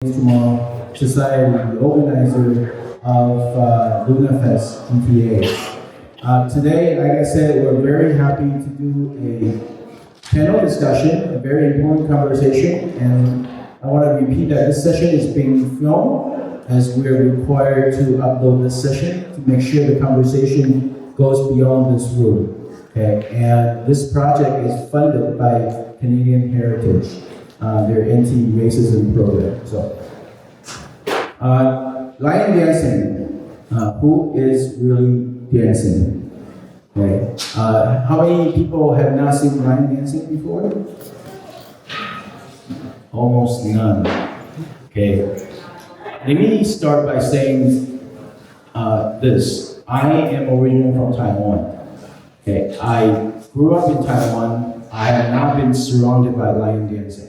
Tomorrow Society, the organizer of LunarFest GTA. Today, like I said, we're very happy to do a panel discussion, a very important conversation, and I want to repeat that this session is being filmed as we're required to upload this session to make sure the conversation goes beyond this room. Okay, and this project is funded by Canadian Heritage. Their anti-racism program. So, lion dancing. Who is really dancing? Okay. How many people have not seen lion dancing before? Almost none. Okay. Let me start by saying this. I am originally from Taiwan. Okay. I grew up in Taiwan. I have not been surrounded by lion dancing.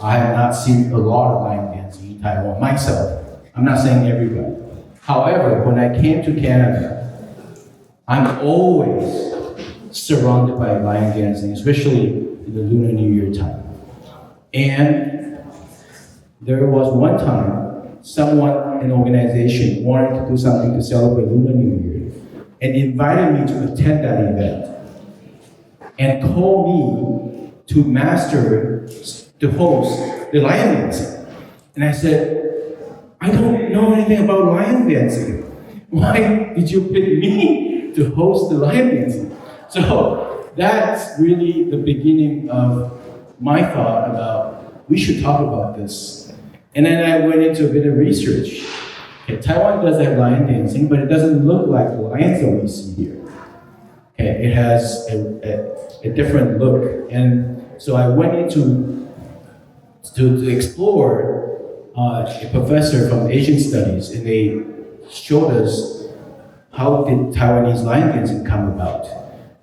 I have not seen a lot of lion dancing in Taiwan myself. I'm not saying everybody. However, when I came to Canada, I'm always surrounded by lion dancing, especially in the Lunar New Year time. And there was one time, someone, an organization, wanted to do something to celebrate Lunar New Year and invited me to attend that event and called me to master to host the lion dancing. And I said, I don't know anything about lion dancing. Why did you pick me to host the lion dancing? So that's really the beginning of my thought about we should talk about this. And then I went into a bit of research. Okay, Taiwan does have lion dancing, but it doesn't look like the lions that we see here. Okay, it has a different look. And so I went into to explore a professor from Asian studies, and they showed us how did Taiwanese lion dancing come about.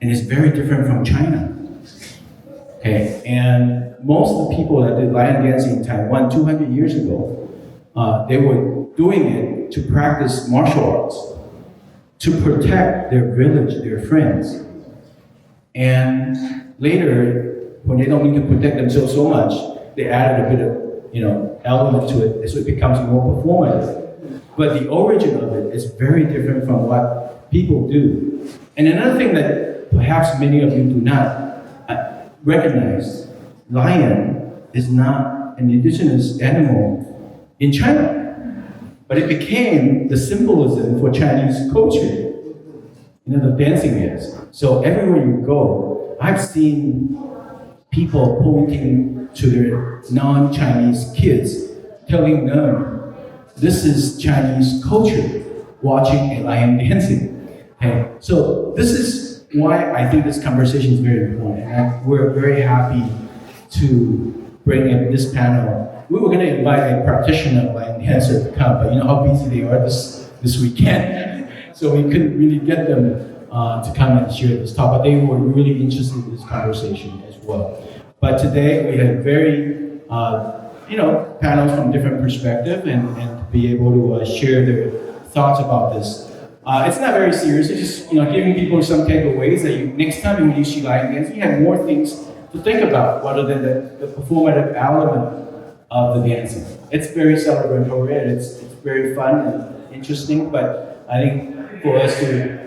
And it's very different from China. Okay, and most of the people that did lion dancing in Taiwan 200 years ago, they were doing it to practice martial arts, to protect their village, their friends. And later, when they don't need to protect themselves so much, they added a bit of, element to it, so it becomes more performative. But the origin of it is very different from what people do. And another thing that perhaps many of you do not recognize, lion is not an indigenous animal in China, but it became the symbolism for Chinese culture. The dancing is. So everywhere you go, I've seen people pointing to their non-Chinese kids, telling them, this is Chinese culture, watching a lion dancing. Okay? So this is why I think this conversation is very important. And we're very happy to bring in this panel. We were going to invite a practitioner of lion dancer to come, but you know how busy they are this weekend. So we couldn't really get them to come and share this talk, but they were really interested in this conversation as well. But today we have very, panels from different perspectives and to be able to share their thoughts about this. It's not very serious. It's just giving people some takeaways that next time when you see lion dancing, you have more things to think about rather than the performative element of the dancing. It's very celebratory and it's very fun and interesting. But I think for us to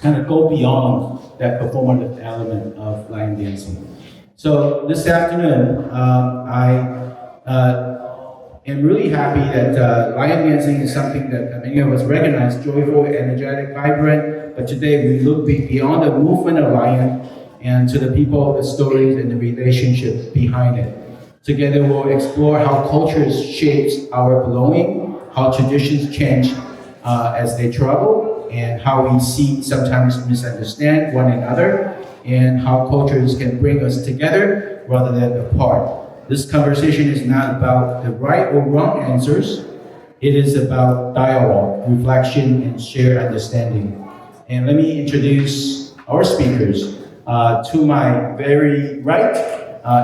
kind of go beyond that performative element of lion dancing. So this afternoon, I am really happy that lion dancing is something that many of us recognize, joyful, energetic, vibrant, but today we look beyond the movement of lion and to the people, the stories, and the relationships behind it. Together we'll explore how cultures shapes our belonging, how traditions change as they travel, and how we see sometimes misunderstand one another, and how cultures can bring us together rather than apart. This conversation is not about the right or wrong answers. It is about dialogue, reflection, and shared understanding. And let me introduce our speakers. To my very right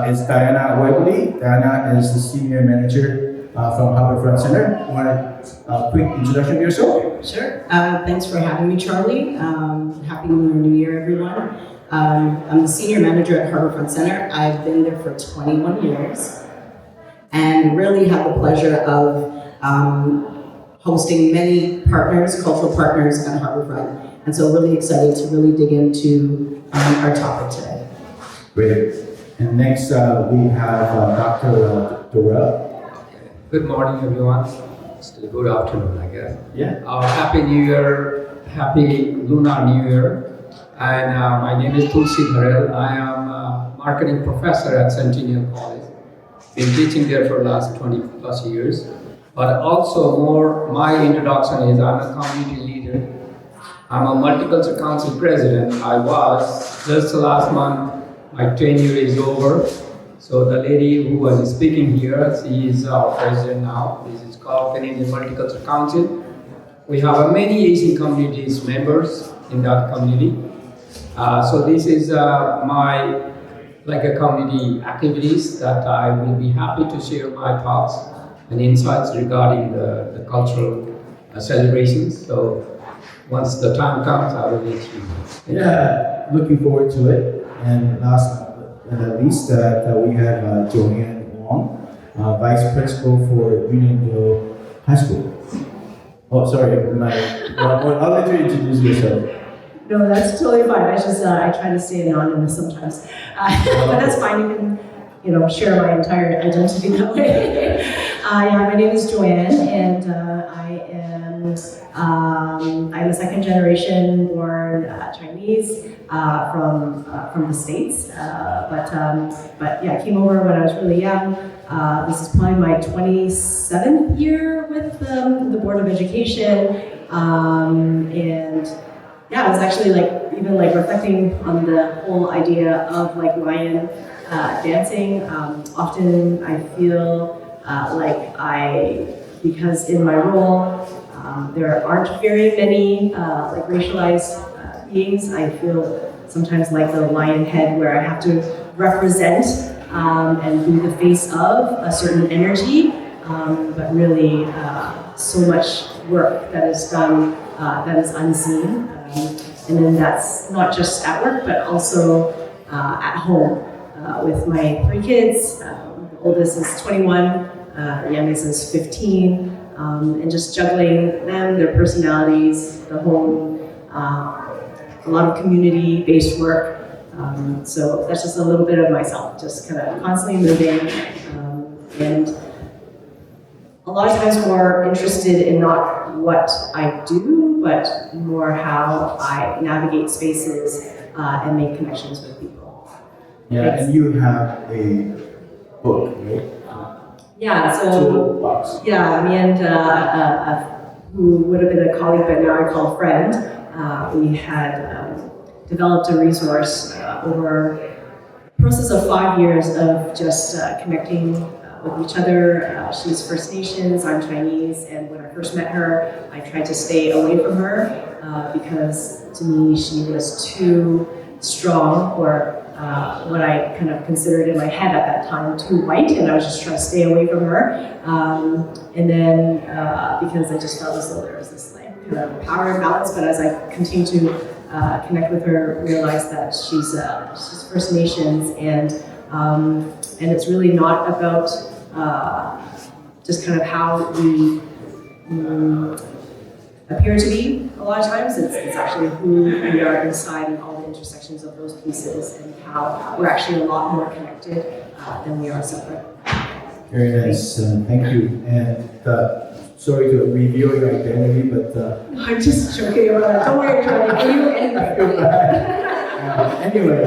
is Diana Webley. Diana is the Senior Manager from Harbourfront Center. You want a quick introduction of yourself? Sure. Thanks for having me, Charlie. Happy Lunar New Year, everyone. I'm the Senior Manager at Harbourfront Center. I've been there for 21 years. and really have the pleasure of hosting many partners, cultural partners at Harbourfront. And so really excited to really dig into our topic today. Great. And next we have Dr. Dharel. Good morning, everyone. Still good afternoon, I guess. Yeah. Happy New Year, happy Lunar New Year. And my name is Tulsi Dharel. I am a marketing professor at Centennial College. Been teaching there for the last 20 plus years. But also my introduction is I'm a community leader. I'm a multicultural council president. I was just last month. My tenure is over. So the lady who was speaking here, she is our president now. This is called Canadian Multicultural Council. We have many Asian communities members in that community. So this is my community activities that I will be happy to share my thoughts and insights regarding the cultural celebrations. So once the time comes, I will let you know. Yeah, looking forward to it. And last but not least, we have Joanne Wong, Vice Principal for Unionville High School. Oh, sorry, I'll let you introduce yourself. No, that's totally fine. I try to stay anonymous sometimes, but that's fine. You can, share my entire identity that way. Yeah, my name is Joanne, and I'm a second generation born Chinese from the States. But yeah, I came over when I was really young. This is probably my 27th year with the Board of Education, and yeah, I was actually even reflecting on the whole idea of lion dancing. Often I feel because in my role, there aren't very many racialized beings. I feel sometimes like the lion head where I have to represent and be the face of a certain energy, but really so much work that is done that is unseen. And then that's not just at work, but also at home with my 3 kids. The oldest is 21, the youngest is 15, and just juggling them, their personalities, the home, a lot of community-based work. So that's just a little bit of myself, just kind of constantly moving, and a lot of times more interested in not what I do, but more how I navigate spaces and make connections with people. Yeah, Thanks. and you have a book, right? Yeah, so yeah, me and who would have been a colleague, but now I call friend, we had developed a resource over a process of 5 years of just connecting with each other. She's First Nations, I'm Chinese, and when I first met her, I tried to stay away from her because to me she was too strong, or what I kind of considered in my head at that time too white, and I was just trying to stay away from her. And then because I just felt as though there was this kind of power imbalance, but as I continued to connect with her, realized that she's First Nations, and it's really not about just kind of how we appear to be a lot of times. It's actually who we are inside and all the intersections of those pieces, and how we're actually a lot more connected than we are separate. Very nice, thank you. And sorry to reveal your identity, but I'm just joking about it. Don't worry, Charlie. You anyway,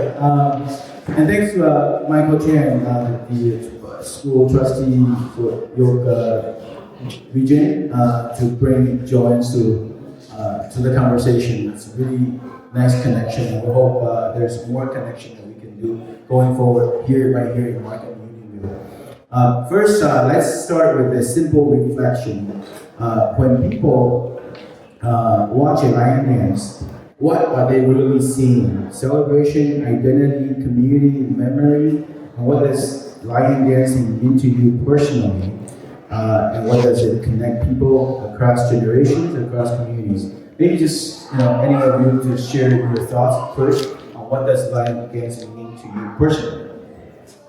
and thanks to Michael Chan, the school trustee for York region, to bring Joanne to the conversation. It's a really nice connection, and we hope there's more connection that we can do going forward right here in Market Unionville. First, let's start with a simple reflection. When people watch a lion dance, what are they really seeing? Celebration, identity, community, memory, and what does lion dancing mean to you personally? And what does it connect people across generations, across communities? Maybe just any of you to share your thoughts first on what does lion dancing mean to you personally.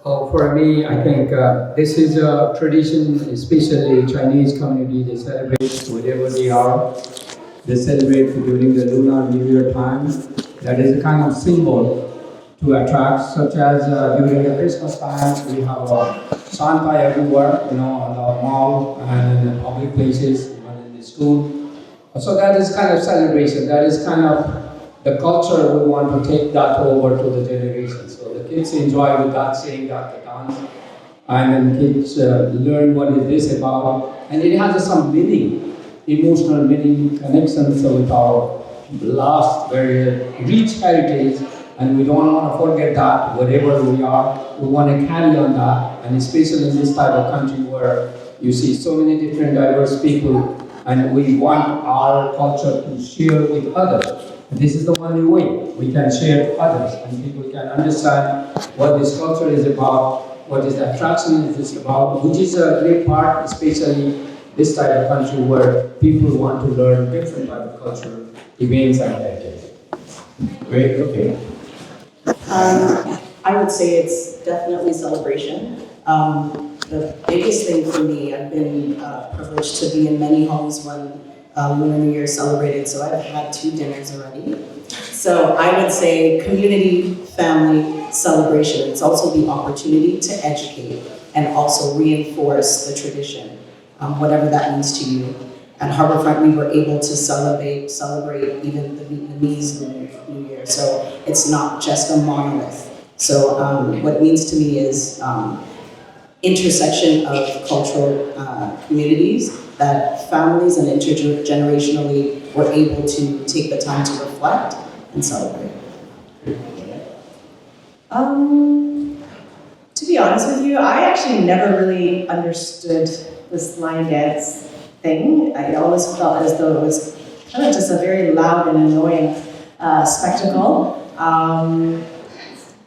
Oh, for me, I think this is a tradition, especially Chinese community. They celebrate wherever they are. They celebrate during the Lunar New Year time. That is a kind of symbol to attract, such as during the Christmas time, we have Santa everywhere, on the mall and in the public places, even in the school. So that is kind of celebration. That is kind of the culture. We want to take that over to the generation. So the kids enjoy with that, saying that the dance, and then kids learn what is this about, and it has some meaning, emotional meaning, connections with our last very rich heritage. And we don't want to forget that wherever we are, we want to carry on that, and especially in this type of country where you see so many different diverse people, and we want our culture to share with others. This is the only way we can share to others, and people can understand what this culture is about, what is the attraction is this about, which is a great part, especially this type of country where people want to learn different type of culture, events and heritage. Great, okay. I would say it's definitely celebration. The biggest thing for me, I've been privileged to be in many homes when Lunar New Year is celebrated, so I've had 2 dinners already. So I would say community, family, celebration. It's also the opportunity to educate and also reinforce the tradition, whatever that means to you. At Harbourfront, we were able to celebrate even the Vietnamese New Year. So it's not just a monolith. So what it means to me is intersection of cultural communities that families and intergenerationally were able to take the time to reflect and celebrate. To be honest with you, I actually never really understood this lion dance thing. I always felt as though it was kind of just a very loud and annoying spectacle.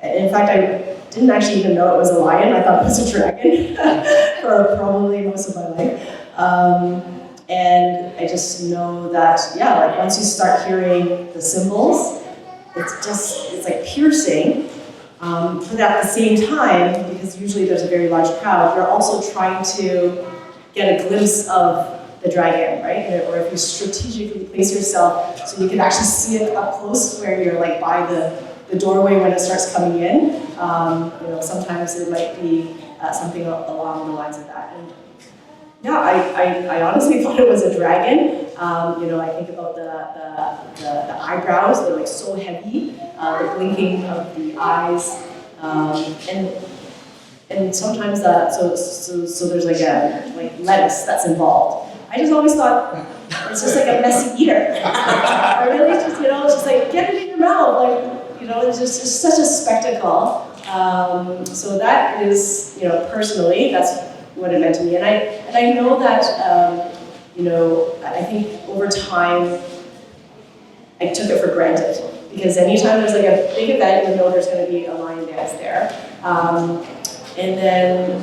In fact, I didn't actually even know it was a lion. I thought it was a dragon for probably most of my life. And I just know that, like once you start hearing the symbols, it's like piercing. But at the same time, because usually there's a very large crowd, you're also trying to get a glimpse of the dragon, right? Or if you strategically place yourself so you can actually see it up close where you're like by the doorway when it starts coming in. Sometimes it might be something along the lines of that. And I honestly thought it was a dragon. I think about the eyebrows, they're like so heavy, the blinking of the eyes, and sometimes so there's like lettuce that's involved. I just always thought it's just like a messy eater. I really just, it's just like get it in your mouth, it's just it's such a spectacle. So that is, personally, that's what it meant to me. And I know that, I think over time, I took it for granted. Because anytime there's like a big event, you know there's going to be a lion dance there. And then,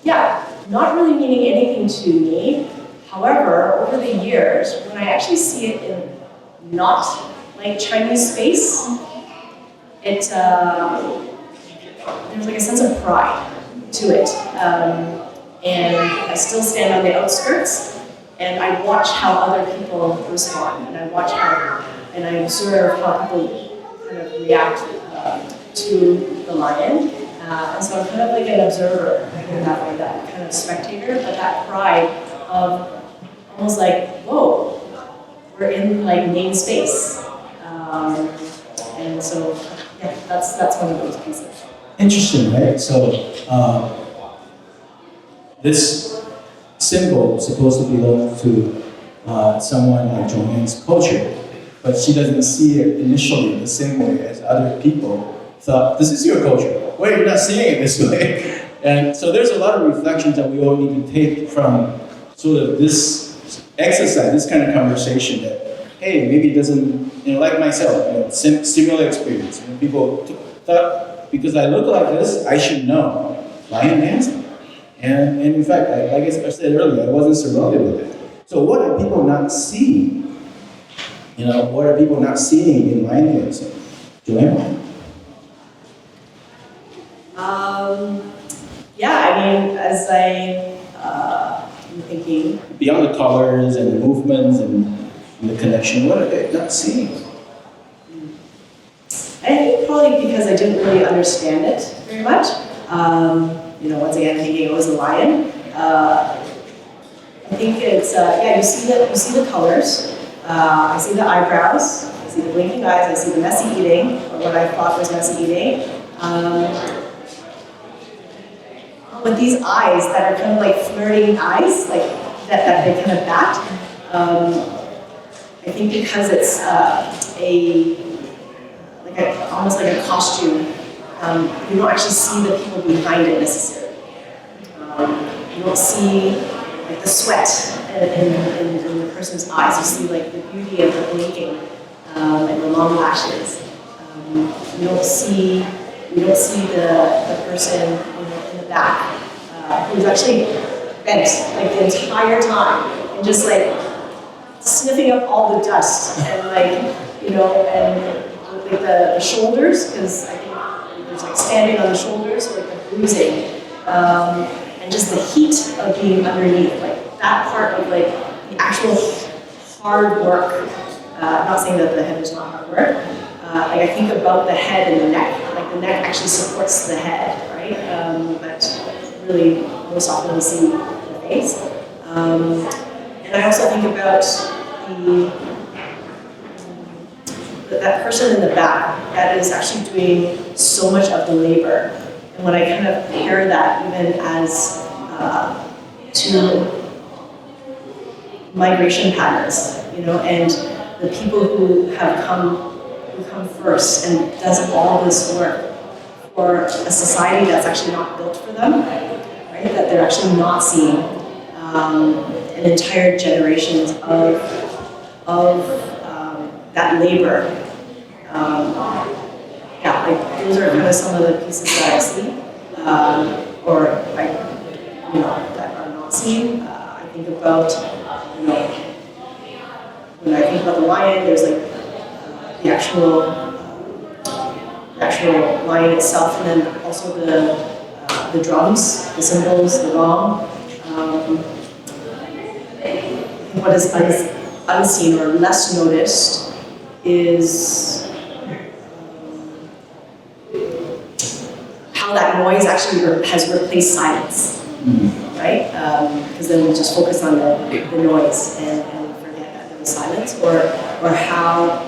not really meaning anything to me. However, over the years, when I actually see it in not like Chinese space, there's like a sense of pride to it. And I still stand on the outskirts, and I watch how other people respond, and I observe how people kind of react to the lion. And so I'm kind of like an observer in that way, that kind of spectator, but that pride of almost like, whoa, we're in like main space. And so, that's one of those pieces. Interesting, right? So this symbol is supposed to belong to someone like Joanne's culture, but she doesn't see it initially the same way as other people thought. This is your culture. Wait, you're not seeing it this way. And so there's a lot of reflections that we all need to take from sort of this exercise, this kind of conversation that, hey, maybe it doesn't, like myself, similar experience. People thought, because I look like this, I should know lion dancing. And in fact, like I said earlier, I wasn't surrounded with it. So what are people not seeing? What are people not seeing in lion dancing? Joanne? Yeah, I mean, as I'm thinking, Beyond the colors and the movements and the connection, what are they not seeing? I think probably because I didn't really understand it very much. Once again, thinking it was a lion. I think it's yeah. You see the colors. I see the eyebrows. I see the blinking eyes. I see the messy eating, or what I thought was messy eating. With these eyes that are kind of like flirting eyes, like that they kind of bat. I think because it's almost like a costume, you don't actually see the people behind it necessarily. You don't see like the sweat in the person's eyes. You see like the beauty of the blinking and the long lashes. You don't see the person in the back who's actually bent like the entire time and just like sniffing up all the dust and and like the shoulders, because I think there's like standing on the shoulders, so like the bruising, and just the heat of being underneath, like that part of like the actual hard work. Not saying that the head is not hard work. Like I think about the head and the neck. Like the neck actually supports the head, right? But really, most often we see the face. And I also think about that person in the back that is actually doing so much of the labor. And when I kind of pair that even as to migration patterns, and the people who come first and does all this work for a society that's actually not built for them, right? That they're actually not seeing an entire generations of that labor. Those are kind of some of the pieces that I see, or that are not seen. I think about, when I think about the lion, there's like the actual lion itself, and then also the drums, the cymbals, the gong. What is unseen or less noticed is how that noise actually has replaced silence, right? Because then we just focus on the noise and forget that there was silence, or how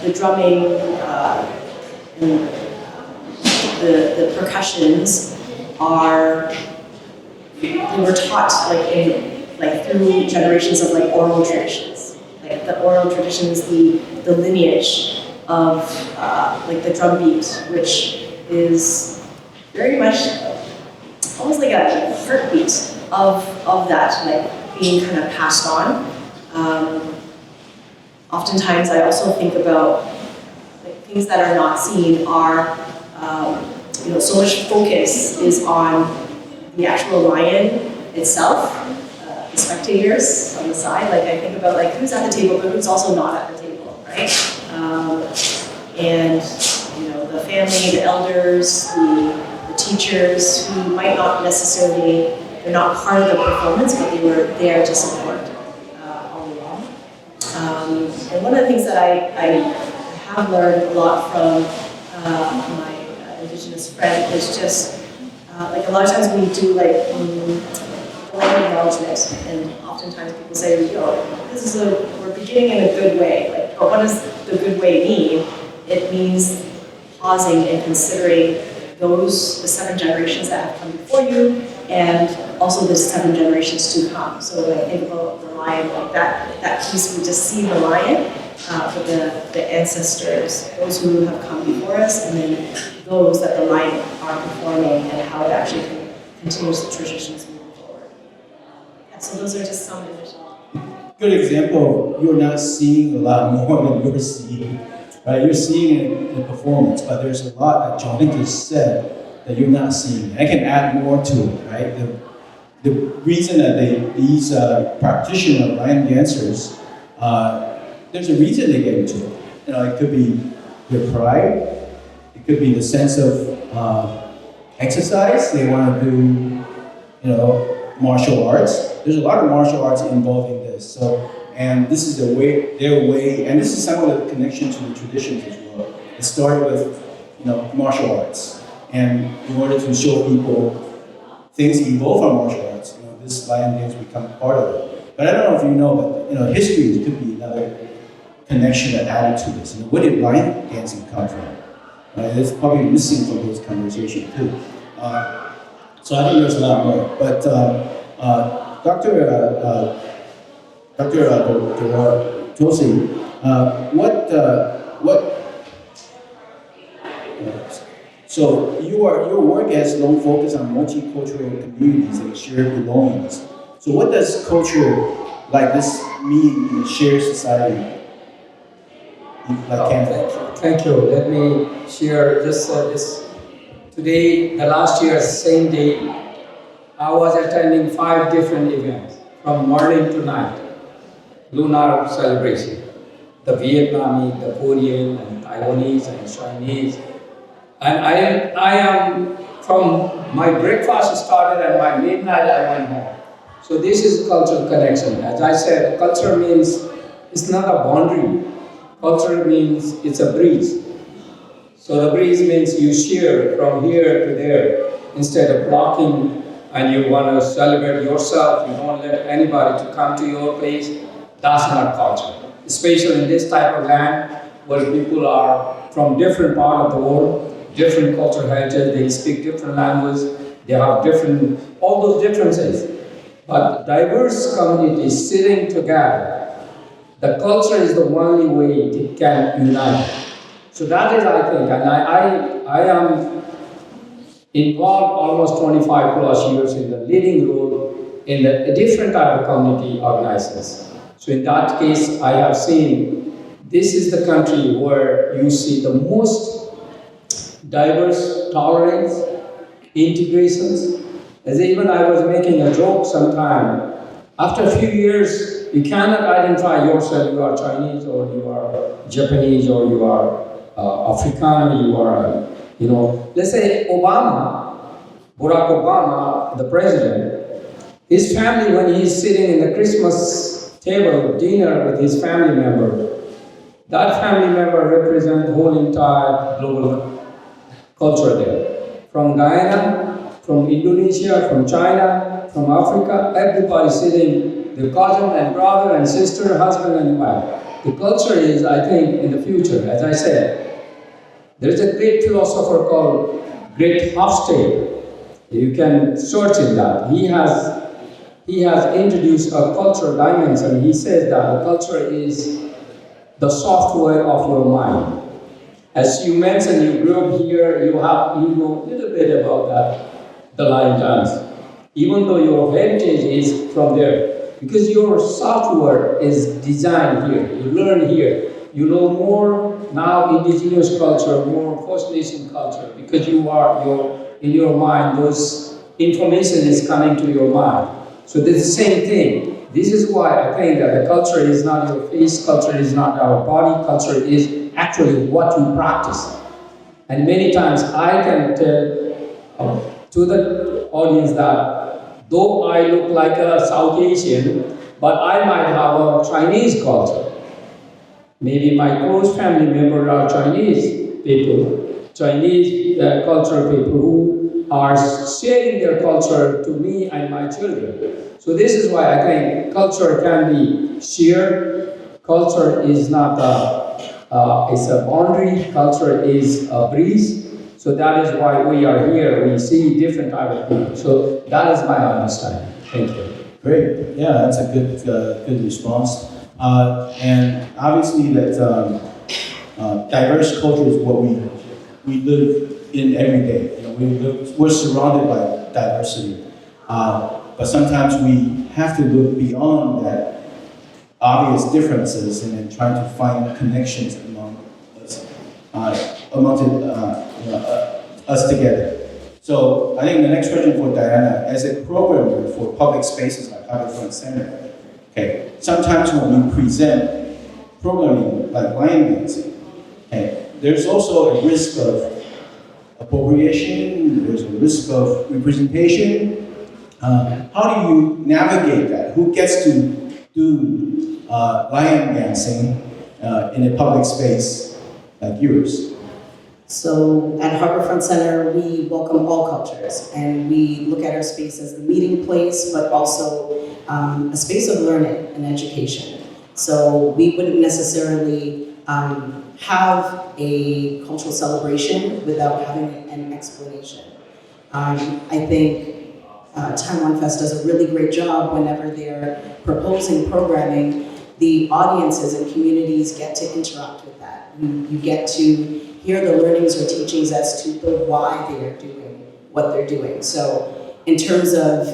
the drumming and the percussions they were taught through generations of oral traditions. Like the oral tradition is the lineage of the drum beat, which is very much almost like a heartbeat of that, being kind of passed on. Oftentimes I also think about things that are not seen are, so much focus is on the actual lion itself, the spectators on the side. I think about who's at the table, but who's also not at the table, right? And the family, the elders, the teachers who might not necessarily, they're not part of the performance, but they were there to support all along. And one of the things that I have learned a lot from my Indigenous friend is just a lot of times we do the land acknowledgement, and oftentimes people say, we're beginning in a good way. But what does the good way mean? It means pausing and considering the 7 generations that have come before you, and also the 7 generations to come. So when I think about the lion, that piece, we just see the lion, but the ancestors, those who have come before us, and then those that the lion are performing, and how it actually continues the traditions moving forward. So those are just some additional. Good example, you're not seeing a lot more than you're seeing. Right? You're seeing it in the performance, but there's a lot that Joanne just said that you're not seeing. I can add more to it, right? The reason that these practitioner lion dancers, there's a reason they get into it. It could be their pride, it could be the sense of exercise. They want to do, martial arts. There's a lot of martial arts involved in this. So, and this is their way, and this is some of the connection to the traditions as well. It started with, martial arts, and in order to show people things evolve from martial arts, this lion dance become part of it. But I don't know if you know, but history could be another connection that added to this. Where did lion dancing come from? It's probably missing from this conversation too. So I think there's a lot more. But Dr. Tulsi, so your work has long focus on multicultural communities and shared belongings. So what does culture like this mean in a shared society? Like Canada? Thank you. Let me share this. Today, the last year, same day, I was attending 5 different events from morning to night. Lunar celebration. The Vietnamese, the Korean, and Taiwanese, and Chinese. And I am, from my breakfast started and my midnight I went home. So this is cultural connection. As I said, culture means it's not a boundary. Culture means it's a breeze. So the breeze means you share from here to there instead of blocking, and you want to celebrate yourself. You don't let anybody to come to your place. That's not culture. Especially in this type of land where people are from different part of the world, different cultural heritage, they speak different languages, they have different, all those differences. But diverse communities sitting together, the culture is the only way it can unite. So that is, I think, and I am involved almost 25 plus years in the leading role in a different type of community organizations. So in that case, I have seen this is the country where you see the most diverse tolerance, integrations. As even I was making a joke sometime, after a few years, you cannot identify yourself, you are Chinese or you are Japanese or you are African, you are, let's say Obama, Barack Obama, the president, his family, when he's sitting in the Christmas table, dinner with his family member, that family member represents the whole entire global culture there. From Guyana, from Indonesia, from China, from Africa, everybody sitting, the cousin and brother and sister, husband and wife. The culture is, I think, in the future, as I said, there is a great philosopher called Great Hofstede. You can search in that. He has introduced a cultural dimension. He says that the culture is the software of your mind. As you mentioned, you grew up here, you know a little bit about that, the lion dance. Even though your heritage is from there, because your software is designed here, you learn here. You know more now indigenous culture, more First Nation culture, because in your mind, those information is coming to your mind. So this is the same thing. This is why I think that the culture is not your face, culture is not our body, culture is actually what you practice. And many times I can tell to the audience that though I look like a South Asian, but I might have a Chinese culture. Maybe my close family members are Chinese people, Chinese cultural people who are sharing their culture to me and my children. So this is why I think culture can be shared. Culture is not it's a boundary. Culture is a breeze. So that is why we are here. We see different type of people. So that is my understanding. Thank you. Great. Yeah, that's a good response. And obviously that diverse culture is what we live in every day. We're surrounded by diversity. But sometimes we have to look beyond that obvious differences and then try to find connections among us together. So I think the next question for Diana, as a programmer for public spaces like Harbourfront Center, okay, sometimes when we present programming like lion dancing, okay, there's also a risk of appropriation, there's a risk of representation. How do you navigate that? Who gets to do lion dancing in a public space like yours? So at Harbourfront Center, we welcome all cultures, and we look at our space as the meeting place, but also a space of learning and education. So we wouldn't necessarily have a cultural celebration without having an explanation. I think Taiwan Fest does a really great job whenever they're proposing programming. The audiences and communities get to interact with that. You get to hear the learnings or teachings as to the why they are doing what they're doing. So in terms of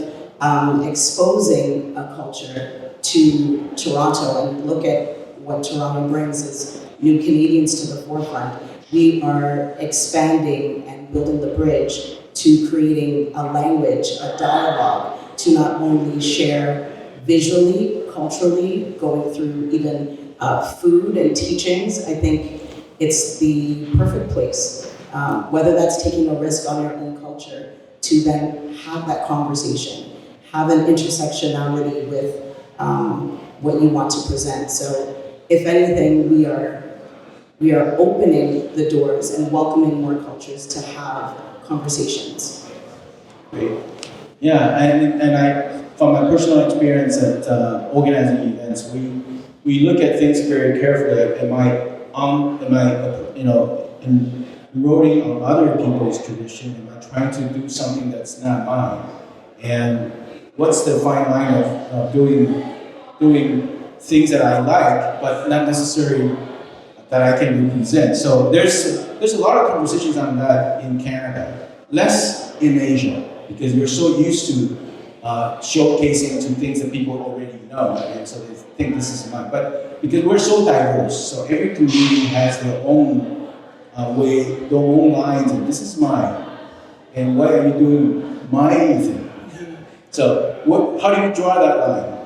exposing a culture to Toronto and look at what Toronto brings as new Canadians to the forefront, we are expanding and building the bridge to creating a language, a dialogue, to not only share visually, culturally, going through even food and teachings. I think it's the perfect place, whether that's taking a risk on your own culture, to then have that conversation, have an intersectionality with what you want to present. So if anything, we are opening the doors and welcoming more cultures to have conversations. Great. Yeah, and I, from my personal experience at organizing events, we look at things very carefully. Am I eroding on other people's tradition? Am I trying to do something that's not mine? And what's the fine line of doing things that I like, but not necessarily that I can represent? So there's a lot of conversations on that in Canada, less in Asia, because we're so used to showcasing to things that people already know, and so they think this is mine. But because we're so diverse, so every community has their own way, their own lines, and this is mine. And why are you doing my thing? So how do you draw that line?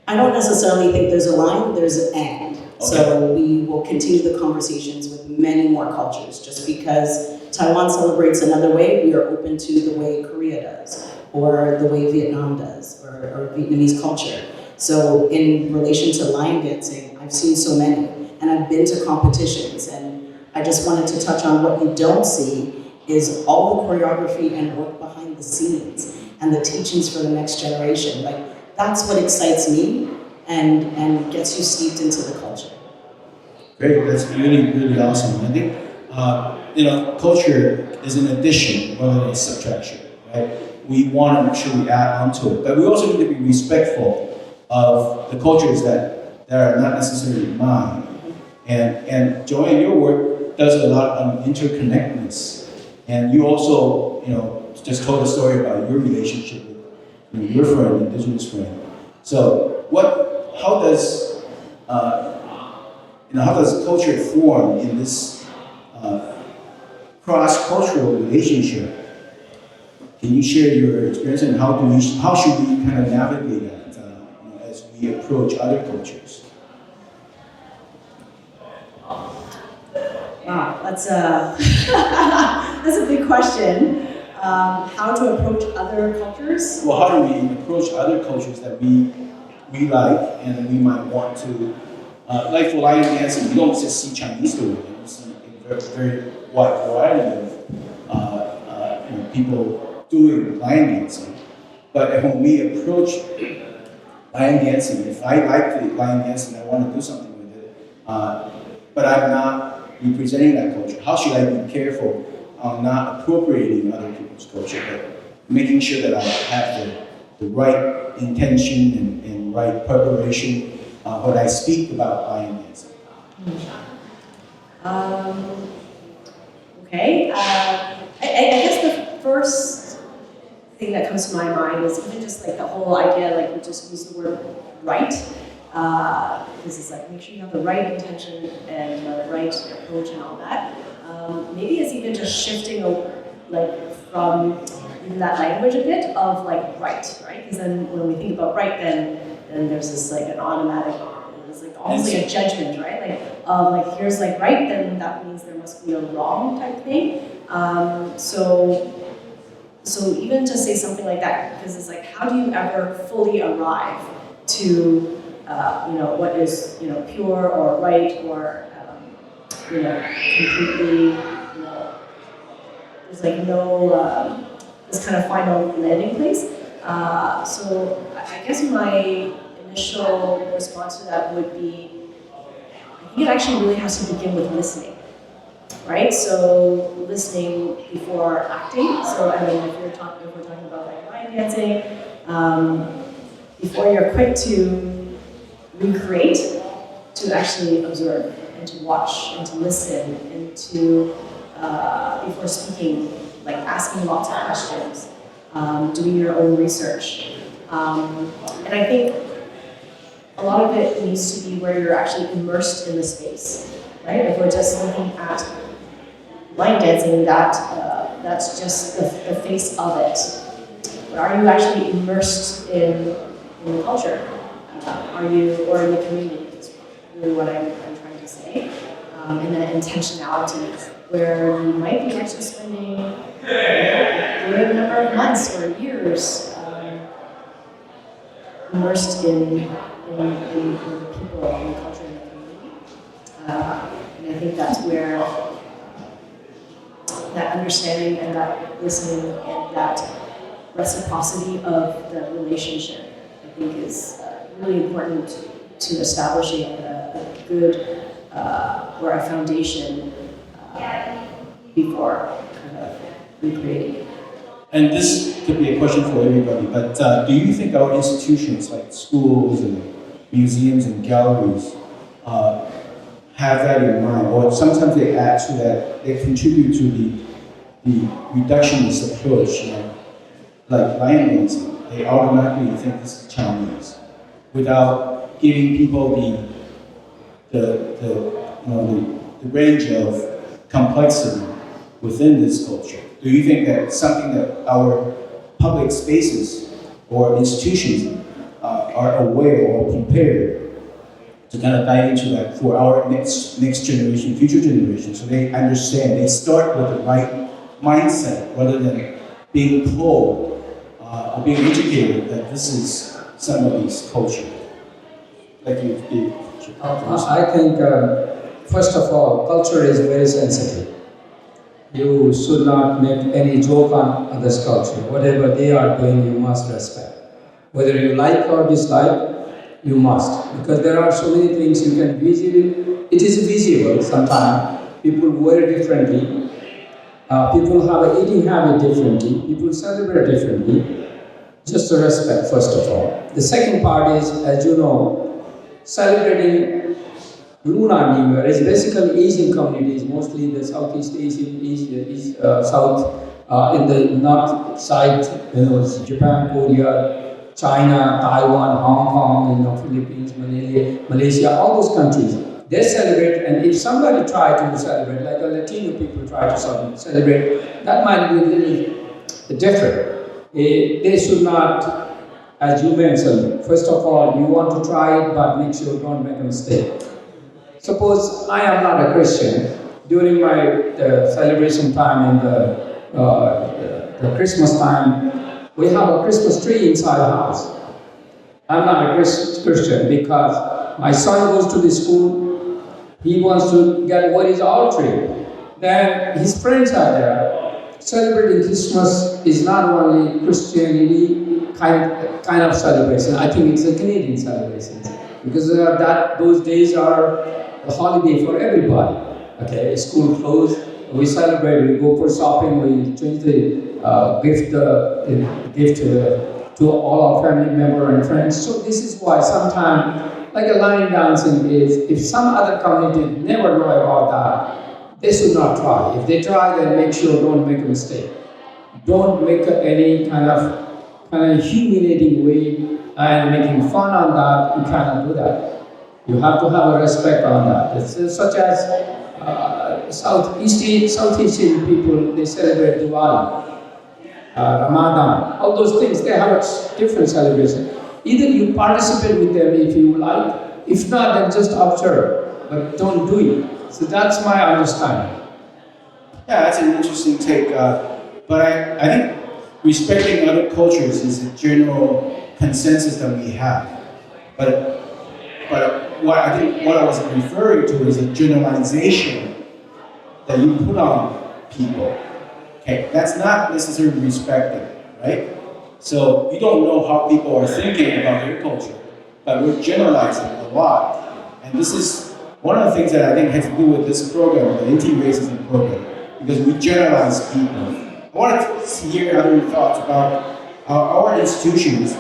I don't necessarily think there's a line, there's an and. Okay. So we will continue the conversations with many more cultures. Just because Taiwan celebrates another way, we are open to the way Korea does, or the way Vietnam does, or Vietnamese culture. So in relation to line dancing, I've seen so many, and I've been to competitions, and I just wanted to touch on what you don't see is all the choreography and work behind the scenes, and the teachings for the next generation. Like, that's what excites me, and gets you steeped into the culture. Great, that's really, really awesome. I think, culture is an addition rather than a subtraction, right? We want to make sure we add onto it, but we also need to be respectful of the cultures that are not necessarily mine. And Joanne, your work does a lot on interconnectedness. And you also, just told a story about your relationship with your friend, Indigenous friend. So how does culture form in this cross-cultural relationship? Can you share your experience, and how should we kind of navigate that as we approach other cultures? Wow, that's a big question. How to approach other cultures? Well, how do we approach other cultures that we like and we might want to, like for lion dancing, you don't just see Chinese doing it, you see a very wide variety of people doing lion dancing. But when we approach lion dancing, if I like the lion dancing, I want to do something with it, but I'm not representing that culture, how should I be careful on not appropriating other people's culture, but making sure that I have the right intention and right preparation when I speak about lion dancing? Okay, I guess the first thing that comes to my mind is even just like the whole idea, like we just use the word right. This is like, make sure you have the right intention and the right approach and all that. Maybe it's even just shifting from even that language a bit of like right? Because then when we think about right, then there's this like an automatic It's like almost like a judgment, right? Like here's like right, then that means there must be a wrong type thing. So even to say something like that, because it's like, how do you ever fully arrive to what is pure or right or completely there's like no this kind of final landing place. So I guess my initial response to that would be, I think it actually really has to begin with listening, right? So listening before acting. So I mean, if we're talking about like line dancing, before you're quick to recreate, to actually observe and to watch and to listen and to before speaking, like asking lots of questions, doing your own research. And I think a lot of it needs to be where you're actually immersed in the space, right? If we're just looking at line dancing, that's just the face of it. But are you actually immersed in the culture? Are you, or in the community, is really what I'm trying to say. And that intentionality, where you might be actually spending a good number of months or years immersed in the people, in the culture, in the community. And I think that's where that understanding and that listening and that reciprocity of the relationship, I think, is really important to establishing a good or a foundation before kind of recreating. And this could be a question for everybody, but do you think our institutions like schools and museums and galleries have that in mind, or sometimes they add to that, they contribute to the reductionist approach, like line dancing, they automatically think this is Chinese, without giving people the range of complexity within this culture. Do you think that something that our public spaces or institutions are aware or prepared to kind of dive into that for our next generation, future generation, so they understand, they start with the right mindset rather than being told or being educated that this is somebody's culture? Like you. I think, first of all, culture is very sensitive. You should not make any joke on others' culture. Whatever they are doing, you must respect. Whether you like or dislike, you must. Because there are so many things you can visually, it is visible sometimes. People wear differently. People have an eating habit differently. People celebrate differently. Just to respect, first of all. The second part is, as you know, celebrating Lunar New Year is basically Asian communities, mostly the Southeast Asian, South, in the north side, Japan, Korea, China, Taiwan, Hong Kong, Philippines, Malaysia, all those countries. They celebrate, and if somebody try to celebrate, like a Latino people try to celebrate, that might be a little different. They should not, as you mentioned, first of all, you want to try it, but make sure you don't make a mistake. Suppose I am not a Christian. During my celebration time in the Christmas time, we have a Christmas tree inside the house. I'm not a Christian because my son goes to the school. He wants to get what is our tree. Then his friends are there. Celebrating Christmas is not only Christianity kind of celebration. I think it's a Canadian celebration because those days are a holiday for everybody. Okay, school closed, we celebrate, we go for shopping, we change the gift to all our family members and friends. So this is why sometimes, like a line dancing is, if some other community never know about that, they should not try. If they try, then make sure don't make a mistake. Don't make any kind of humiliating way and making fun on that. You cannot do that. You have to have a respect on that. It's such as Southeast Asian people, they celebrate Diwali, Ramadan, all those things, they have a different celebration. Either you participate with them if you like, If not, then just observe, but don't do it. So that's my understanding. Yeah, that's an interesting take. But I think respecting other cultures is a general consensus that we have. But what I was referring to is a generalization that you put on people. Okay, that's not necessarily respecting, right? So we don't know how people are thinking about their culture, but we're generalizing a lot. And this is one of the things that I think has to do with this program, the anti-racism program, because we generalize people. I want to hear other thoughts about our institutions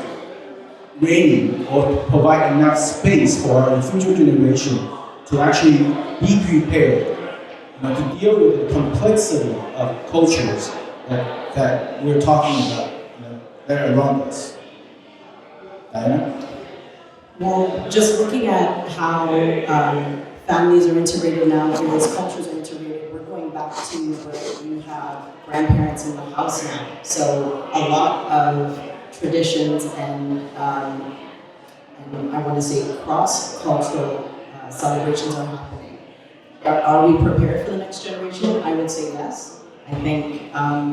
ready or provide enough space for our future generation to actually be prepared, to deal with the complexity of cultures that we're talking about, that are around us. Diana? Well, just looking at how families are integrated nowadays, cultures are integrated, we're going back to where you have grandparents in the house now. So a lot of traditions and I want to say cross-cultural celebrations are happening. Are we prepared for the next generation? I would say yes. I think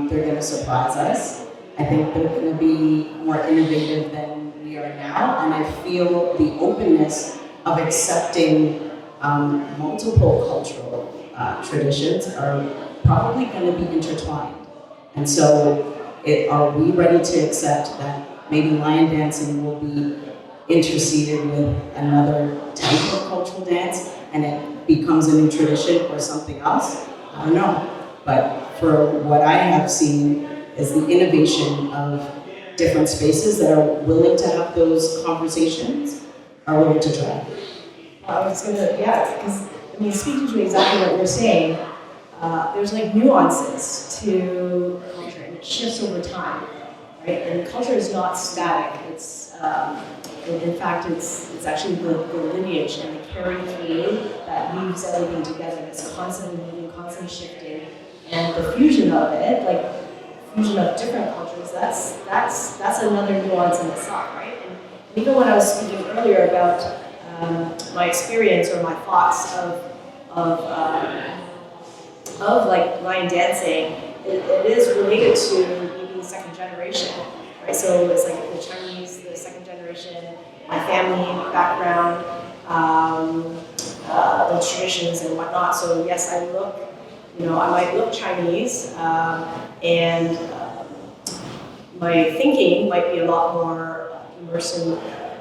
they're going to surprise us. I think they're going to be more innovative than we are now, and I feel the openness of accepting multiple cultural traditions are probably going to be intertwined. And so, are we ready to accept that maybe lion dancing will be interceded with another type of cultural dance, and it becomes a new tradition or something else? I don't know. But for what I have seen is the innovation of different spaces that are willing to have those conversations, are willing to try. I was gonna, because speaking to exactly what you're saying, there's like nuances to culture, and it shifts over time, right? And culture is not static. It's, in fact, it's actually the lineage and the carry through that weaves everything together. It's constantly moving, constantly shifting, and the fusion of it, like fusion of different cultures, that's another nuance in itself, right? And even when I was speaking earlier about my experience or my thoughts of like lion dancing, it is related to maybe the second generation, right? So it's like the Chinese, the second generation, my family background, the traditions and whatnot. So yes, I might look Chinese, and my thinking might be a lot more immersed in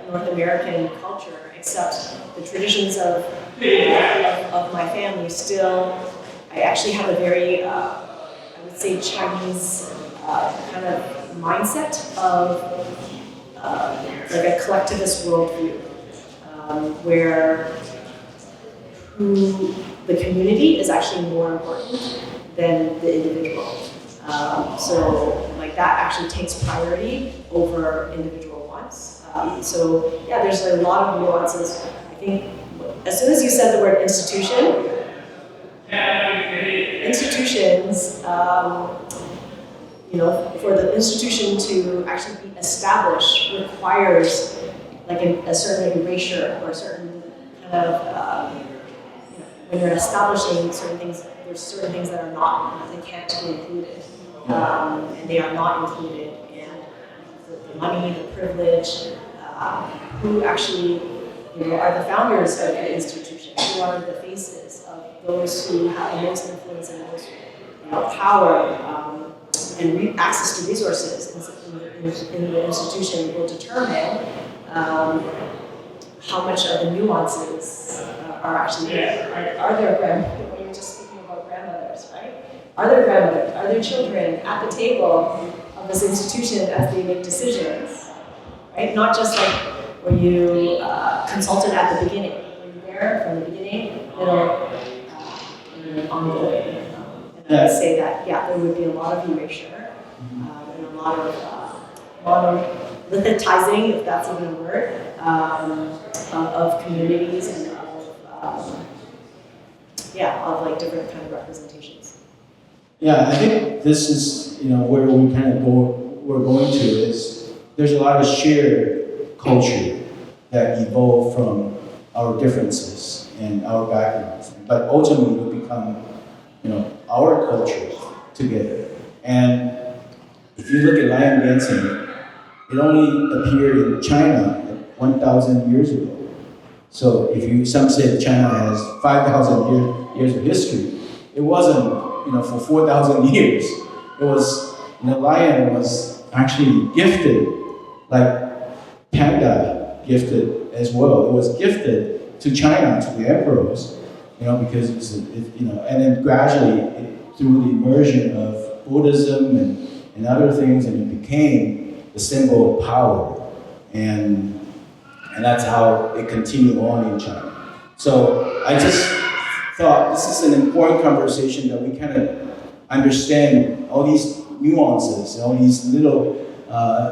North American culture, except the traditions of my family still, I actually have a very, I would say, Chinese kind of mindset of like a collectivist worldview, where the community is actually more important than the individual. So like that actually takes priority over individual wants. So yeah, there's a lot of nuances. I think as soon as you said the word institutions, for the institution to actually be established requires like a certain erasure or a certain kind of, when you're establishing certain things, there's certain things that are not, they can't be included. And they are not included. And the money, the privilege, who actually are the founders of the institution, who are the faces of those who have the most influence and most power and access to resources in the institution will determine how much of the nuances are actually there. Are there when you're just speaking about grandmothers, right? Are there grandmothers? Are there children at the table of this institution as they make decisions, right? Not just like were you consulted at the beginning? Were you there from the beginning, middle, and ongoing? And I would say that, there would be a lot of erasure and a lot of monolithizing, if that's even a word, of communities and of like different kind of representations. Yeah, I think this is where we kind of we're going to is there's a lot of shared culture that evolved from our differences and our backgrounds, but ultimately it will become, our culture together. And if you look at lion dancing, it only appeared in China 1,000 years ago. So some say China has 5,000 years of history. It wasn't, for 4,000 years. It was, lion was actually gifted, like panda gifted as well. It was gifted to China, to the emperors, because and then gradually through the immersion of Buddhism and other things, and it became the symbol of power. And that's how it continued on in China. So I just thought this is an important conversation that we kind of understand all these nuances, all these little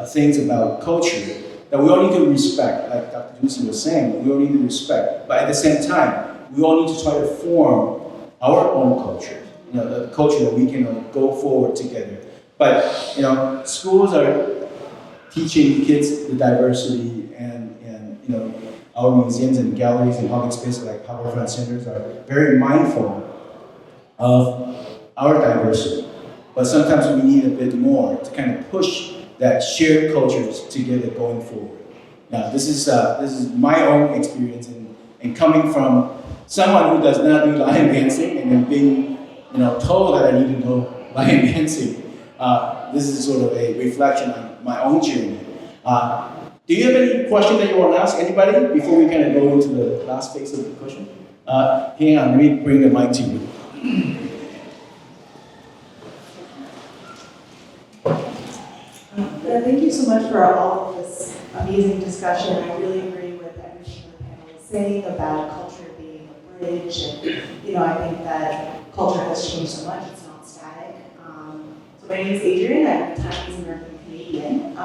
things about culture that we all need to respect, like Dr. Tulsi was saying, we all need to respect. But at the same time, we all need to try to form our own culture, the culture that we can go forward together. But, schools are teaching kids the diversity and our museums and galleries and public spaces like Harbourfront centers are very mindful of our diversity. But sometimes we need a bit more to kind of push that shared cultures together going forward. Now, this is my own experience and coming from someone who does not do lion dancing and then being told that I need to know lion dancing. This is sort of a reflection on my own journey. Do you have any question that you want to ask anybody before we kind of go into the last phase of the question? Hang on, let me bring the mic to you. Thank you so much for all of this amazing discussion. I really agree with everything the panel is saying about culture being a bridge. And, I think that culture has changed so much, it's not static. So my name is Adrienne, I'm a Chinese American Canadian.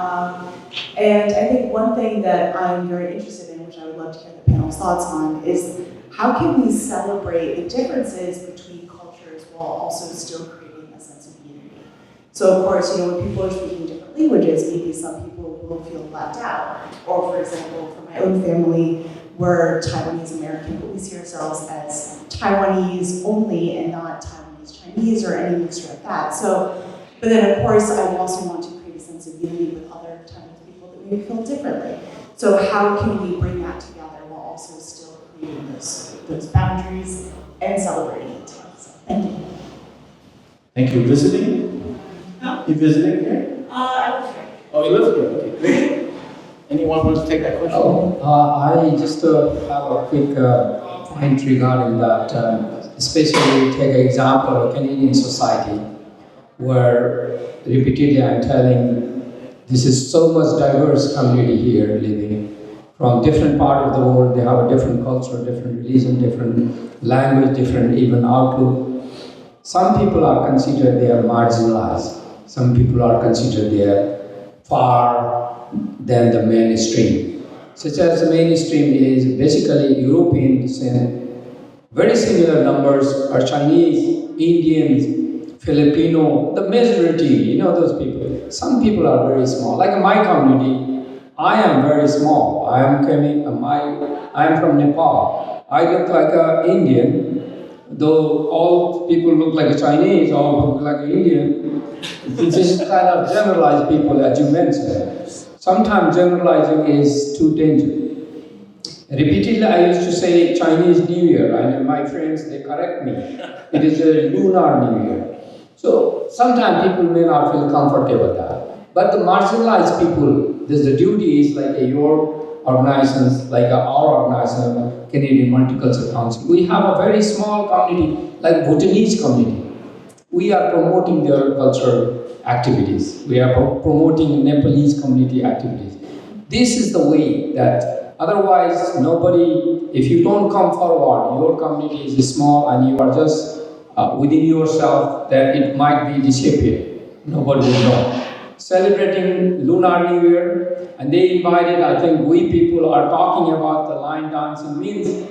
And I think one thing that I'm very interested in, which I would love to hear the panel's thoughts on, is how can we celebrate the differences between cultures while also still creating a sense of unity? So of course, when people are speaking different languages, maybe some people will feel left out. Or for example, for my own family, we're Taiwanese American, but we see ourselves as Taiwanese only and not Taiwanese Chinese or any mixture of that. So, but then of course, I also want to create a sense of unity with other Taiwanese people that maybe feel differently. So how can we bring that together while also still creating those boundaries and celebrating it? So, thank you. Thank you. Visiting? No. You visiting here? I live here. Oh, you live here. Okay, great. Anyone wants to take that question? I just have a quick point regarding that. Especially take an example of Canadian society, where repeatedly I'm telling this is so much diverse community here living from different part of the world. They have a different culture, different religion, different language, different even outlook. Some people are considered they are marginalized. Some people are considered they are far than the mainstream. Such as the mainstream is basically European descent. Very similar numbers are Chinese, Indians, Filipino, the majority, those people. Some people are very small. Like in my community, I am very small. I am from Nepal. I look like an Indian, though all people look like a Chinese, all look like an Indian. This is kind of generalized people, as you mentioned. Sometimes generalizing is too dangerous. Repeatedly, I used to say Chinese New Year, and my friends, they correct me. It is a Lunar New Year. So sometimes people may not feel comfortable with that. But the marginalized people, there's the duties like your organizations, like our organization, Canadian Multicultural Council. We have a very small community, like Bhutanese community. We are promoting their cultural activities. We are promoting Nepalese community activities. This is the way that otherwise nobody, if you don't come forward, your community is small and you are just within yourself, then it might be disappear. Nobody will know. Celebrating Lunar New Year, and they invited, I think we people are talking about the line dancing means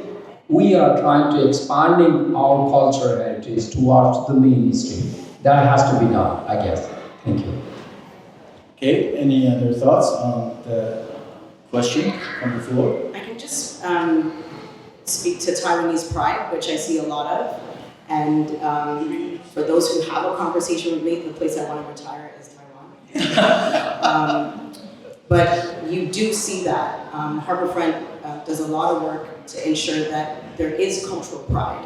we are trying to expanding our cultural heritage towards the mainstream. That has to be done, I guess. Thank you. Okay, any other thoughts on the question from the floor? I can just speak to Taiwanese pride, which I see a lot of. And for those who have a conversation with me, the place I want to retire is Taiwan. But you do see that. Harbourfront does a lot of work to ensure that there is cultural pride.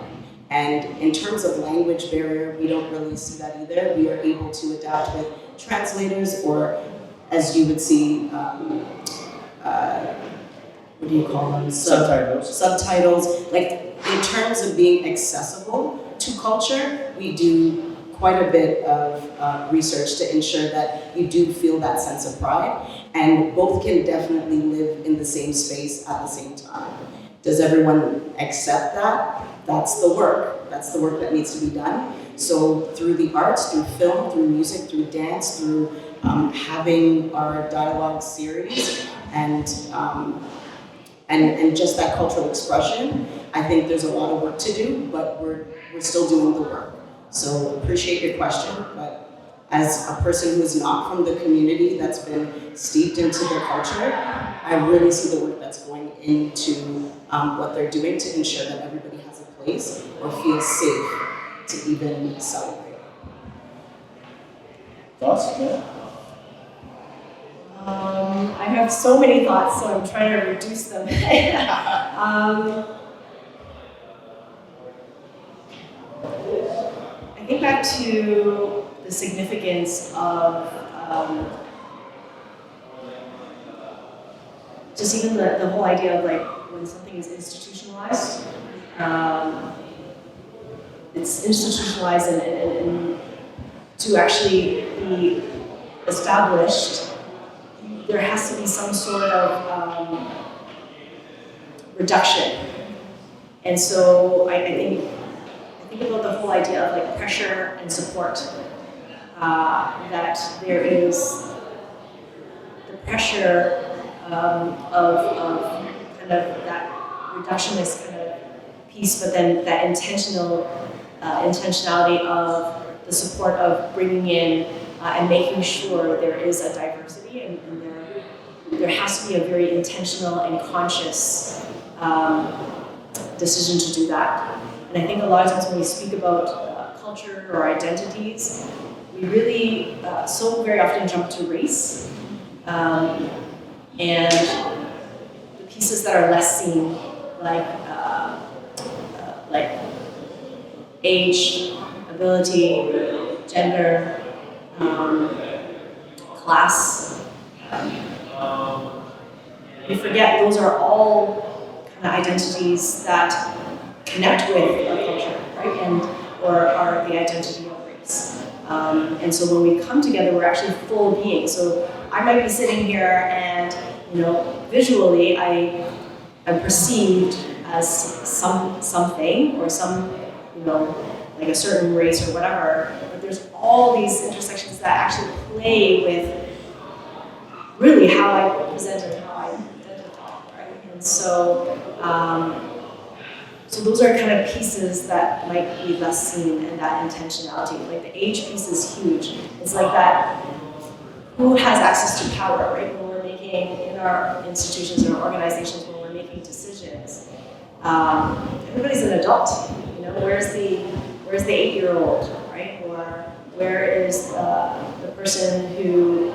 And in terms of language barrier, we don't really see that either. We are able to adapt with translators, or as you would see, what do you call them? Subtitles. Like, in terms of being accessible to culture, we do quite a bit of research to ensure that you do feel that sense of pride, and both can definitely live in the same space at the same time. Does everyone accept that? That's the work. That's the work that needs to be done. So through the arts, through film, through music, through dance, through having our dialogue series, and just that cultural expression, I think there's a lot of work to do, but we're still doing the work. So appreciate your question, but as a person who is not from the community that's been steeped into the culture, I really see the work that's going into what they're doing to ensure that everybody has a place or feels safe to even celebrate. Thoughts? Yeah. I have so many thoughts, so I'm trying to reduce them. I think back to the significance of just even the whole idea of like when something is institutionalized. It's institutionalized and to actually be established, there has to be some sort of reduction. And so I think about the whole idea of like pressure and support. That there is the pressure of kind of that reductionist kind of piece, but then that intentionality of the support of bringing in and making sure there is a diversity, and there has to be a very intentional and conscious decision to do that. And I think a lot of times when we speak about culture or identities, we really so very often jump to race, and the pieces that are less seen, like age, ability, gender, class. We forget those are all kind of identities that connect with our culture, right? Or are the identity of race. And so when we come together, we're actually full beings. So I might be sitting here and, visually I'm perceived as something or some, like a certain race or whatever, but there's all these intersections that actually play with really how I present and how I identify, right? And so, so those are kind of pieces that might be less seen, and that intentionality. Like the age piece is huge. It's like that, who has access to power, right? When we're making, in our institutions or organizations, when we're making decisions, everybody's an adult. Where's the 8-year-old, right? Or where is the person who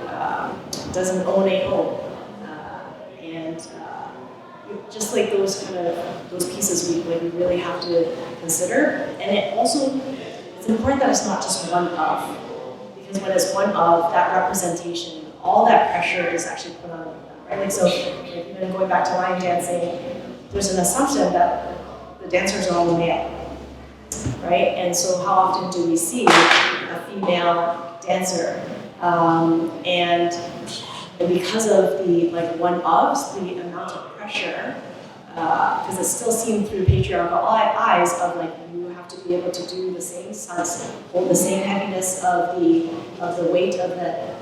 doesn't own a home? And just like those pieces we really have to consider. And it's important that it's not just one of, because when it's one of, that representation, all that pressure is actually put on them, right? Like, so even going back to line dancing, there's an assumption that the dancers are all male, right? And so how often do we see a female dancer? And because of the one-ofs, the amount of pressure, because it's still seen through patriarchal eyes of you have to be able to do the same stunts, hold the same heaviness of the weight of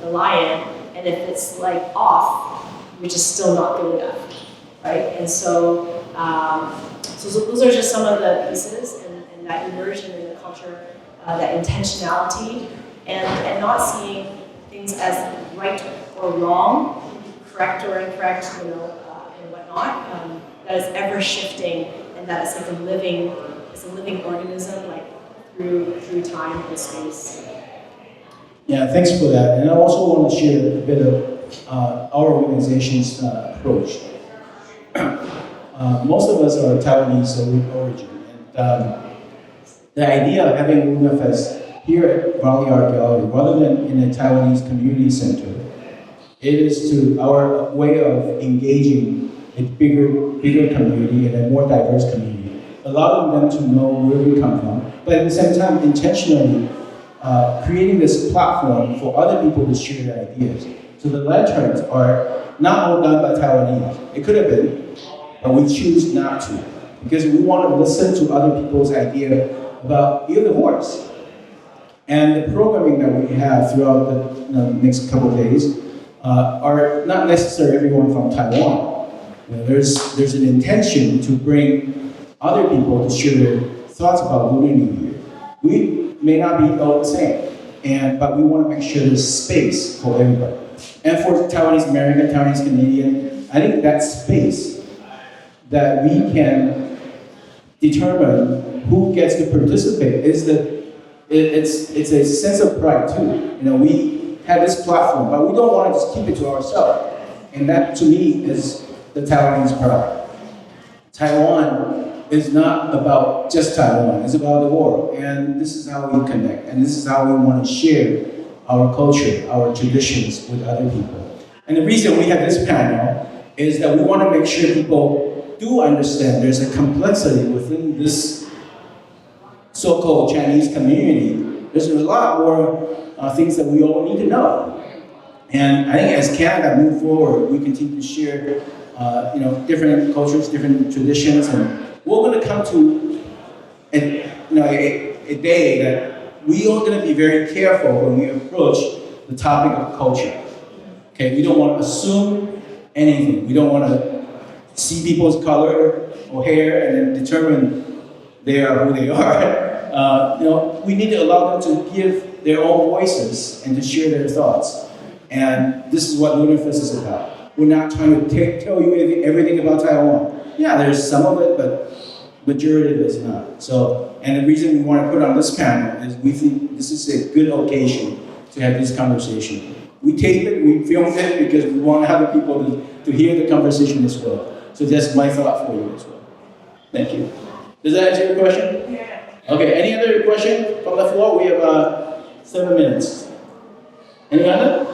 the lion, and if it's off, you're just still not good enough, right? And so, so those are just some of the pieces, and that immersion in the culture, that intentionality, and not seeing things as right or wrong, correct or incorrect, and whatnot. That is ever shifting, and that it's like a living organism, like through time and space. Yeah, thanks for that. And I also want to share a bit of our organization's approach. Most of us are Taiwanese origin, and the idea of having LunarFest here at Webley Art Gallery, rather than in a Taiwanese community center, it is to our way of engaging a bigger community and a more diverse community, allowing them to know where we come from, but at the same time intentionally creating this platform for other people to share their ideas. So the lanterns are not all done by Taiwanese. It could have been, but we choose not to, because we want to listen to other people's idea about the horse. And the programming that we have throughout the next couple of days are not necessarily everyone from Taiwan. There's an intention to bring other people to share their thoughts about Lunar New Year. We may not be all the same, but we want to make sure there's space for everybody. And for Taiwanese American, Taiwanese Canadian, I think that space that we can determine who gets to participate is it's a sense of pride too. We have this platform, but we don't want to just keep it to ourselves. And that to me is the Taiwanese pride. Taiwan is not about just Taiwan, it's about the world. And this is how we connect, and this is how we want to share our culture, our traditions with other people. And the reason we have this panel is that we want to make sure people do understand there's a complexity within this so-called Chinese community. There's a lot more things that we all need to know. And I think as Canada moves forward, we continue to share different cultures, different traditions, and we're going to come to a day that we are going to be very careful when we approach the topic of culture. Okay, we don't want to assume anything. We don't want to see people's color or hair and then determine they are who they are. We need to allow them to give their own voices and to share their thoughts. And this is what LunarFest is about. We're not trying to tell you everything about Taiwan. Yeah, there's some of it, but majority of it is not. So, and the reason we want to put on this panel is we think this is a good occasion to have this conversation. We tape it, we film it because we want other people to hear the conversation as well. So that's my thought for you as well. Thank you. Does that answer your question? Yeah. Okay, any other question from the floor? We have 7 minutes. Any other?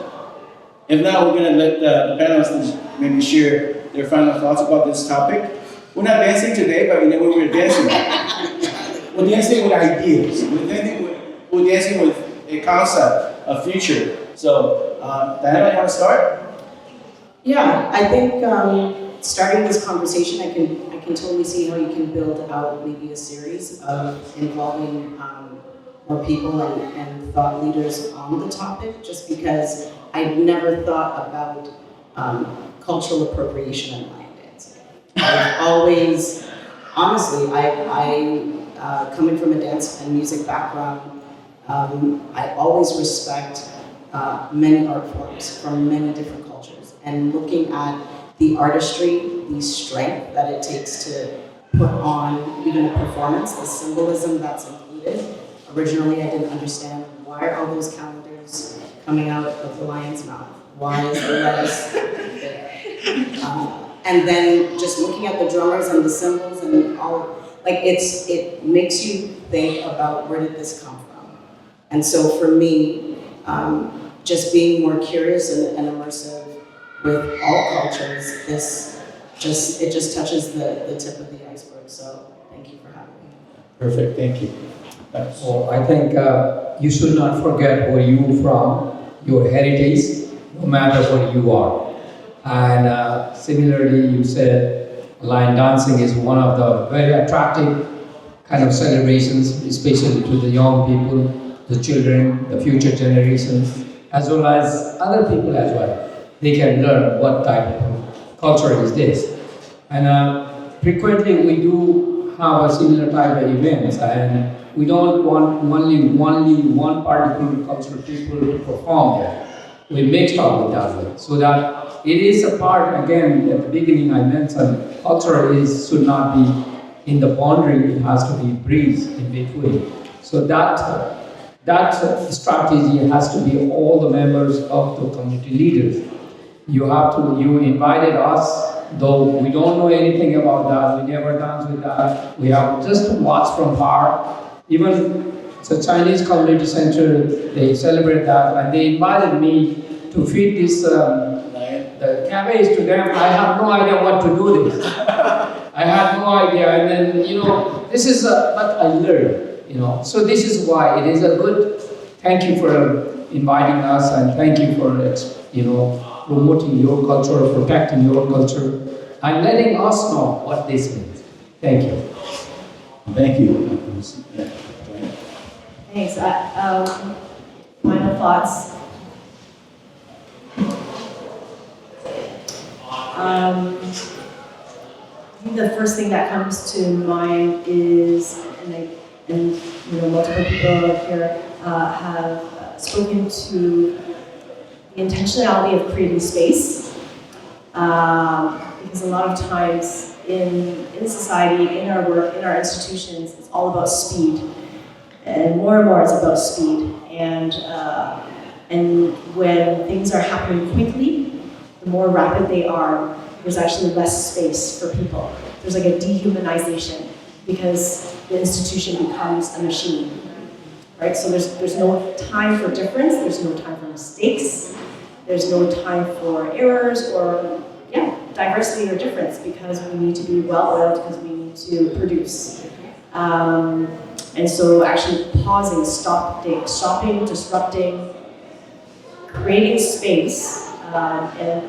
If not, we're going to let the panelists maybe share their final thoughts about this topic. We're not dancing today, but we were dancing. We're dancing with ideas. We're dancing with a concept, a future. So, Diana, you want to start? Yeah, I think starting this conversation, I can totally see how you can build out maybe a series of involving more people and thought leaders on the topic, just because I'd never thought about cultural appropriation in lion dancing. I've always, honestly, I coming from a dance and music background, I always respect many art forms from many different cultures, and looking at the artistry, the strength that it takes to put on even a performance, the symbolism that's included. Originally, I didn't understand why are all those calendars coming out of the lion's mouth? Why is the lettuce there? And then just looking at the drummers and the cymbals and all, it makes you think about where did this come from? And so for me, just being more curious and immersive with all cultures, it just touches the tip of the iceberg. So thank you for having me. Perfect, thank you. Thanks. So I think you should not forget where you're from, your heritage, no matter where you are. And similarly, you said line dancing is one of the very attractive kind of celebrations, especially to the young people, the children, the future generations, as well as other people as well. They can learn what type of culture is this. And frequently we do have a similar type of events, and we don't want only one particular cultural people to perform there. We mixed up with that, so that it is a part, again, at the beginning I mentioned, culture should not be in the boundary, it has to be breeze in between. So that strategy has to be all the members of the community leaders. You invited us, though we don't know anything about that, we never dance with that. We have just watched from far. Even the Chinese community center, they celebrate that, and they invited me to feed this the cabbage to them. I have no idea what to do this. I had no idea, and then this is what I learned. So this is why it is a good. Thank you for inviting us, and thank you for promoting your culture, protecting your culture, and letting us know what this means. Thank you. Thank you. Thanks. Final thoughts. I think the first thing that comes to mind is, and multiple people here have spoken to the intentionality of creating space, because a lot of times in society, in our work, in our institutions, it's all about speed, and more it's about speed. And when things are happening quickly, the more rapid they are, there's actually less space for people. There's like a dehumanization because the institution becomes a machine, right? So there's no time for difference, there's no time for mistakes, there's no time for errors or diversity or difference, because we need to be well-oiled, because we need to produce. And so actually pausing, stopping, disrupting, creating space, and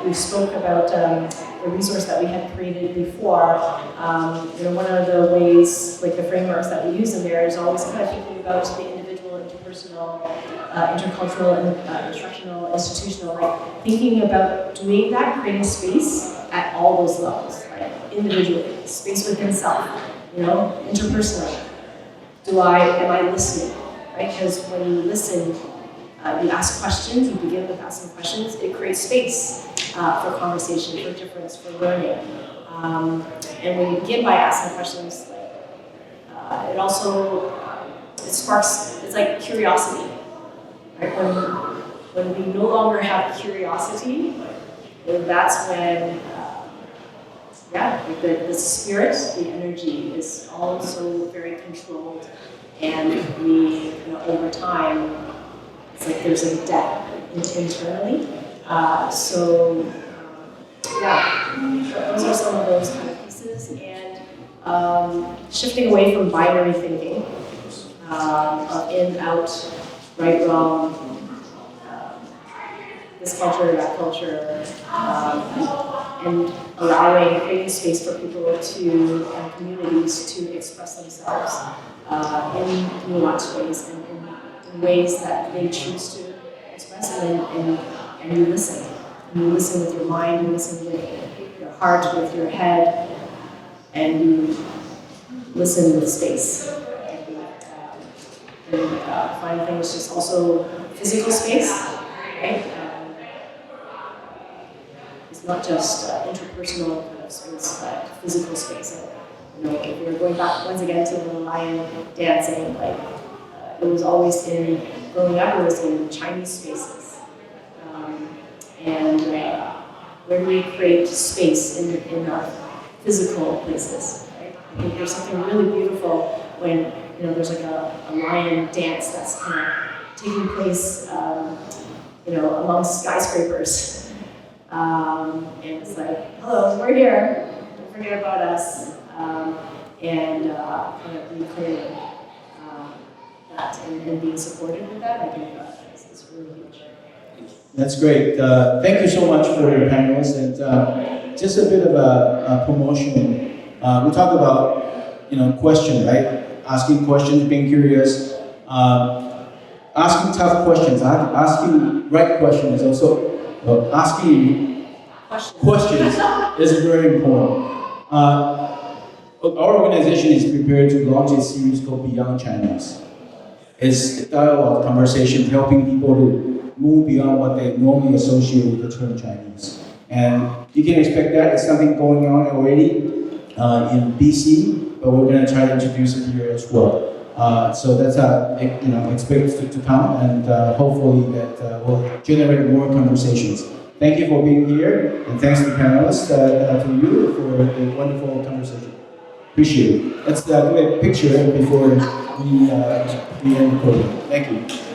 we spoke about the resource that we had created before. One of the ways, like the frameworks that we use in there, is always kind of thinking about the individual, interpersonal, intercultural, and instructional, institutional, like thinking about doing that, creating space at all those levels, right? Individually, space within self, interpersonally. Am I listening, right? Because when you listen, you ask questions, you begin with asking questions, it creates space for conversation, for difference, for learning. And when you begin by asking questions, it also, it sparks, it's like curiosity, right? When we no longer have curiosity, that's when, the spirit, the energy is also very controlled, and we, over time, it's like there's a death internally. Those are some of those kind of pieces, and shifting away from binary thinking, of in, out, right, wrong, this culture, that culture, and creating space for people and communities to express themselves in nuanced ways and in ways that they choose to express, and you listen. And you listen with your mind, you listen with your heart, with your head, and you listen with space. Final thing is just also physical space, right? It's not just interpersonal kind of space, but physical space. If we're going back once again to the lion dancing, it was always growing up, it was in Chinese spaces. Where do we create space in our physical places, right? I think there's something really beautiful when, there's like a lion dance that's kind of taking place, amongst skyscrapers. And it's like, hello, we're here, don't forget about us. Kind of reclaiming that and being supported with that, I think is really huge. That's great. Thank you so much for your panelists, and just a bit of a promotion. We talk about, question, right? Asking questions, being curious, asking tough questions, asking right questions, also asking questions is very important. Our organization is prepared to launch a series called Beyond Chinese. It's a dialogue, conversation, helping people to move beyond what they normally associate with the term Chinese. And you can expect that. It's something going on already. in BC, but we're going to try to introduce it here as well. So that's expect to come, and hopefully that will generate more conversations. Thank you for being here, and thanks to the panelists, to you for the wonderful conversation. Appreciate it. Let's do a picture before we end the program. Thank you.